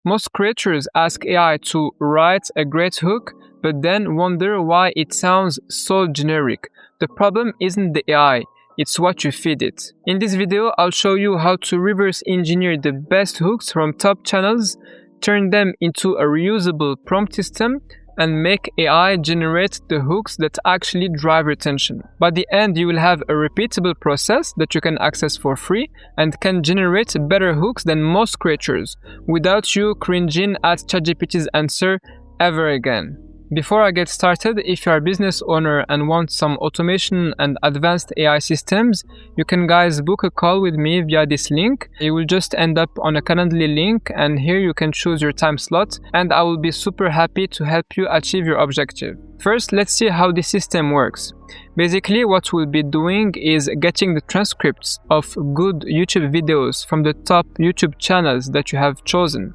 Most creators ask AI to write a great hook, but then wonder why it sounds so generic. The problem isn't the AI, it's what you feed it. In this video, I'll show you how to reverse engineer the best hooks from top channels, turn them into a reusable prompt system, and make AI generate the hooks that actually drive retention. By the end, you will have a repeatable process that you can access for free and can generate better hooks than most creators without you cringing at ChatGPT's answer ever again. Before I get started, if you are a business owner and want some automation and advanced AI systems, you can guys book a call with me via this link. You will just end up on a Calendly link, and here you can choose your time slot, and I will be super happy to help you achieve your objective. First, let's see how the system works. Basically, what we'll be doing is getting the transcripts of good YouTube videos from the top YouTube channels that you have chosen,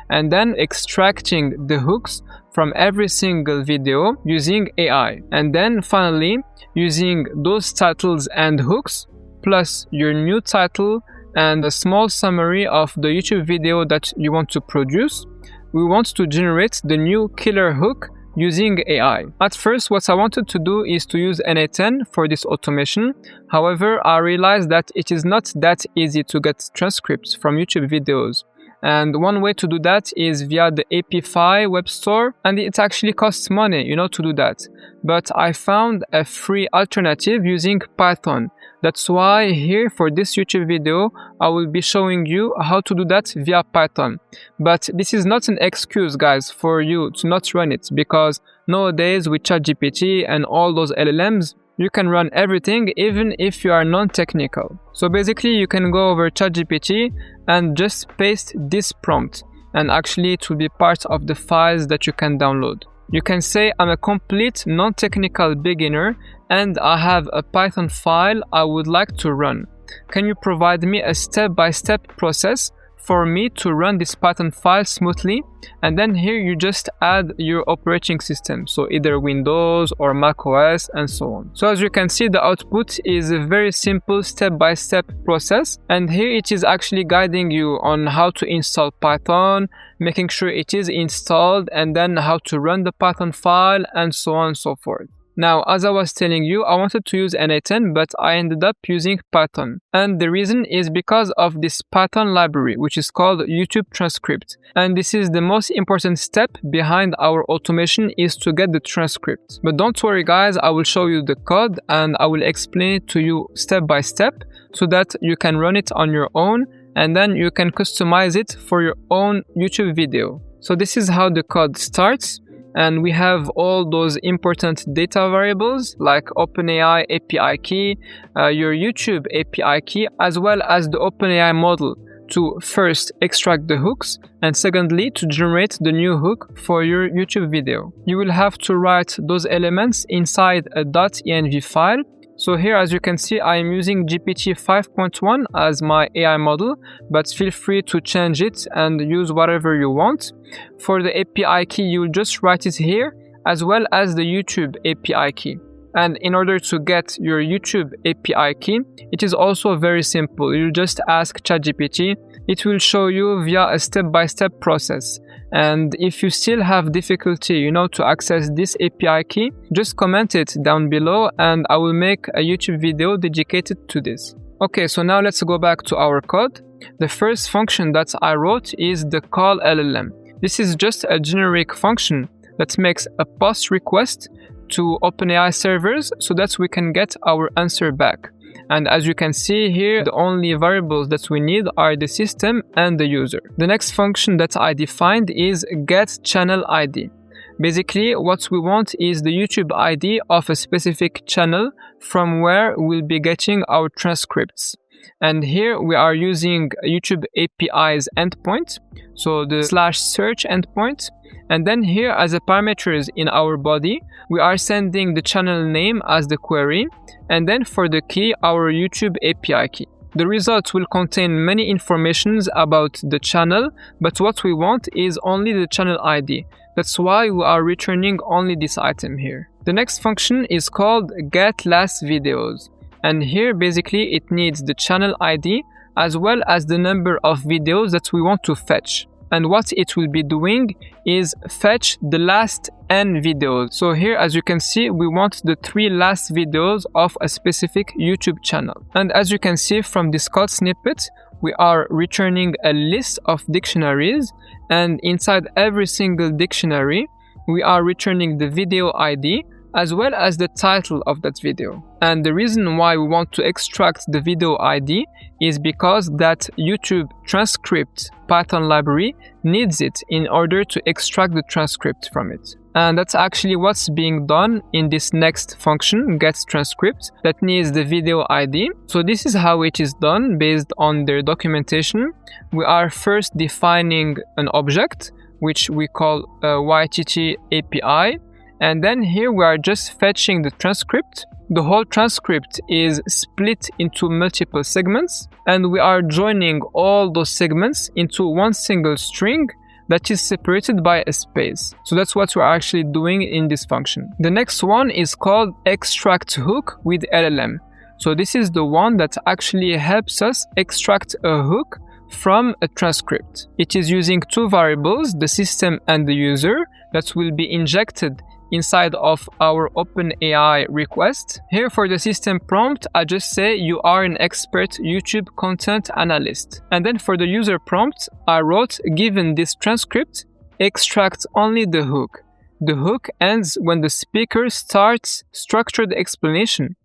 and then extracting the hooks from every single video using AI. And then finally, using those titles and hooks, plus your new title and a small summary of the YouTube video that you want to produce, we want to generate the new killer hook using AI. At first, what I wanted to do is to use NA10 for this automation. However, I realized that it is not that easy to get transcripts from YouTube videos. And one way to do that is via the API web store, and it actually costs money, to do that. But I found a free alternative using Python. That's why here for this YouTube video, I will be showing you how to do that via Python. But this is not an excuse, guys, for you to not run it, because nowadays with ChatGPT and all those LLMs, you can run everything even if you are non-technical. So basically you can go over ChatGPT and just paste this prompt, and actually it will be part of the files that you can download. You can say, I'm a complete non-technical beginner and I have a Python file I would like to run. Can you provide me a step-by-step process for me to run this Python file smoothly? And then here you just add your operating system, so either Windows or Mac OS and so on. So as you can see, the output is a very simple step-by-step process, and here it is actually guiding you on how to install Python, making sure it is installed, and then how to run the Python file, and so on and so forth. Now, as I was telling you, I wanted to use NA10, but I ended up using Python. And the reason is because of this Python library, which is called YouTube transcript. And this is the most important step behind our automation, is to get the transcript. But don't worry, guys, I will show you the code and I will explain it to you step by step so that you can run it on your own, and then you can customize it for your own YouTube video. So this is how the code starts. And we have all those important data variables like OpenAI API key, your YouTube API key, as well as the OpenAI model to first extract the hooks, and secondly to generate the new hook for your YouTube video. You will have to write those elements inside a .env file. So here, as you can see, I am using GPT 5.1 as my AI model, but feel free to change it and use whatever you want. For the API key, you will just write it here, as well as the YouTube API key. And in order to get your YouTube API key, it is also very simple. You just ask ChatGPT. It will show you via a step-by-step process. And if you still have difficulty, to access this API key, just comment it down below and I will make a YouTube video dedicated to this. Okay, so now let's go back to our code. The first function that I wrote is the call LLM. This is just a generic function that makes a post request to OpenAI servers so that we can get our answer back. And as you can see here, the only variables that we need are the system and the user. The next function that I defined is getChannelID. Basically, what we want is the YouTube ID of a specific channel from where we'll be getting our transcripts. And here we are using YouTube API's endpoint, so the /search endpoint. And then here as a parameters in our body, we are sending the channel name as the query, and then for the key, our YouTube API key. The result will contain many informations about the channel, but what we want is only the channel ID. That's why we are returning only this item here. The next function is called getLastVideos. And here basically it needs the channel ID as well as the number of videos that we want to fetch. And what it will be doing is fetch the last n videos. So here, as you can see, we want the 3 last videos of a specific YouTube channel. And as you can see from this code snippet, we are returning a list of dictionaries, and inside every single dictionary, we are returning the video ID as well as the title of that video. And the reason why we want to extract the video ID is because that YouTube transcript Python library needs it in order to extract the transcript from it. And that's actually what's being done in this next function, getTranscript, that needs the video ID. So this is how it is done based on their documentation. We are first defining an object, which we call a YTT API. And then here we are just fetching the transcript. The whole transcript is split into multiple segments, and we are joining all those segments into one single string that is separated by a space. So that's what we're actually doing in this function. The next one is called extract hook with LLM. So this is the one that actually helps us extract a hook from a transcript. It is using 2 variables, the system and the user, that will be injected inside of our OpenAI request. Here for the system prompt, I just say you are an expert YouTube content analyst. And then for the user prompt, I wrote, given this transcript, extract only the hook. The hook ends when the speaker starts structured explanation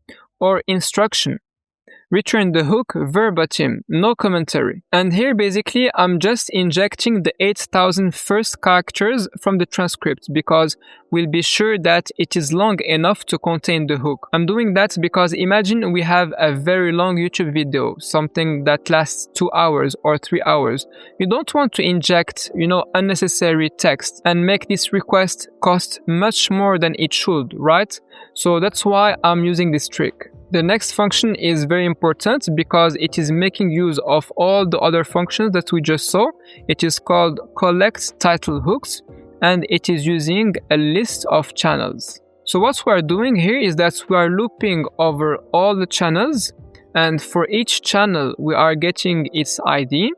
or instruction. Return the hook verbatim, no commentary. And here basically I'm just injecting the 8,000 first characters from the transcript because we'll be sure that it is long enough to contain the hook. I'm doing that because imagine we have a very long YouTube video, something that lasts 2 hours or 3 hours. You don't want to inject, unnecessary text and make this request cost much more than it should, right? So that's why I'm using this trick. The next function is very important because it is making use of all the other functions that we just saw. It is called collect title hooks, and it is using a list of channels. So what we are doing here is that we are looping over all the channels, and for each channel we are getting its ID,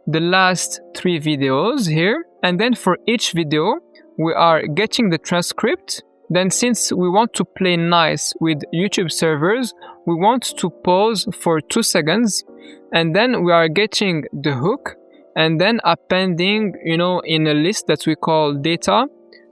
the last 3 videos here, and then for each video we are getting the transcript. Then since we want to play nice with YouTube servers, we want to pause for 2 seconds, and then we are getting the hook and then appending, in a list that we call data,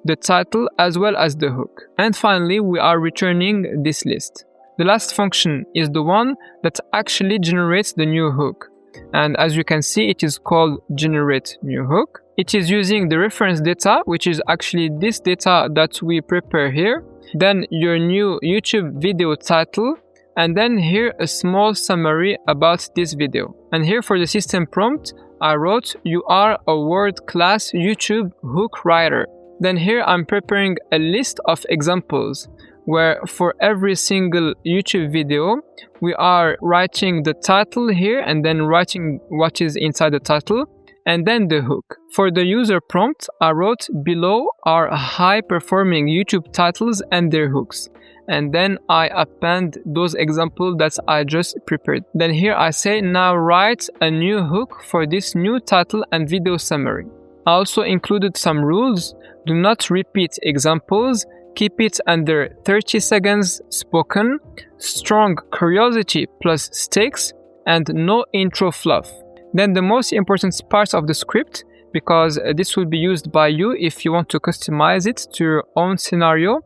the title as well as the hook. And finally, we are returning this list. The last function is the one that actually generates the new hook. And as you can see, it is called generate new hook. It is using the reference data, which is actually this data that we prepare here, then your new YouTube video title, and then here a small summary about this video. And here for the system prompt, I wrote, you are a world-class YouTube hook writer. Then here I'm preparing a list of examples where for every single YouTube video, we are writing the title here and then writing what is inside the title, and then the hook. For the user prompt, I wrote below are high-performing YouTube titles and their hooks. And then I append those examples that I just prepared. Then here I say now write a new hook for this new title and video summary. I also included some rules. Do not repeat examples. Keep it under 30 seconds spoken. Strong curiosity plus stakes. And no intro fluff. Then the most important part of the script, because this will be used by you if you want to customize it to your own scenario.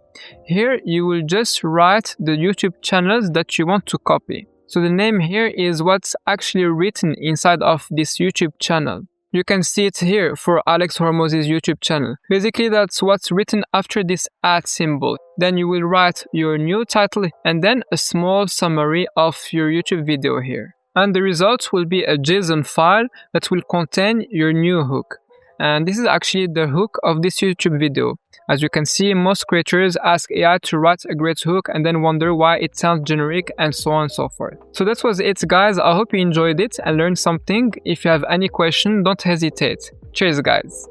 Here you will just write the YouTube channels that you want to copy. So the name here is what's actually written inside of this YouTube channel. You can see it here for Alex Hormoz's YouTube channel. Basically that's what's written after this @ symbol. Then you will write your new title and then a small summary of your YouTube video here. And the result will be a JSON file that will contain your new hook. And this is actually the hook of this YouTube video. As you can see, most creators ask AI to write a great hook and then wonder why it sounds generic and so on and so forth. So that was it, guys. I hope you enjoyed it and learned something. If you have any question, don't hesitate. Cheers, guys.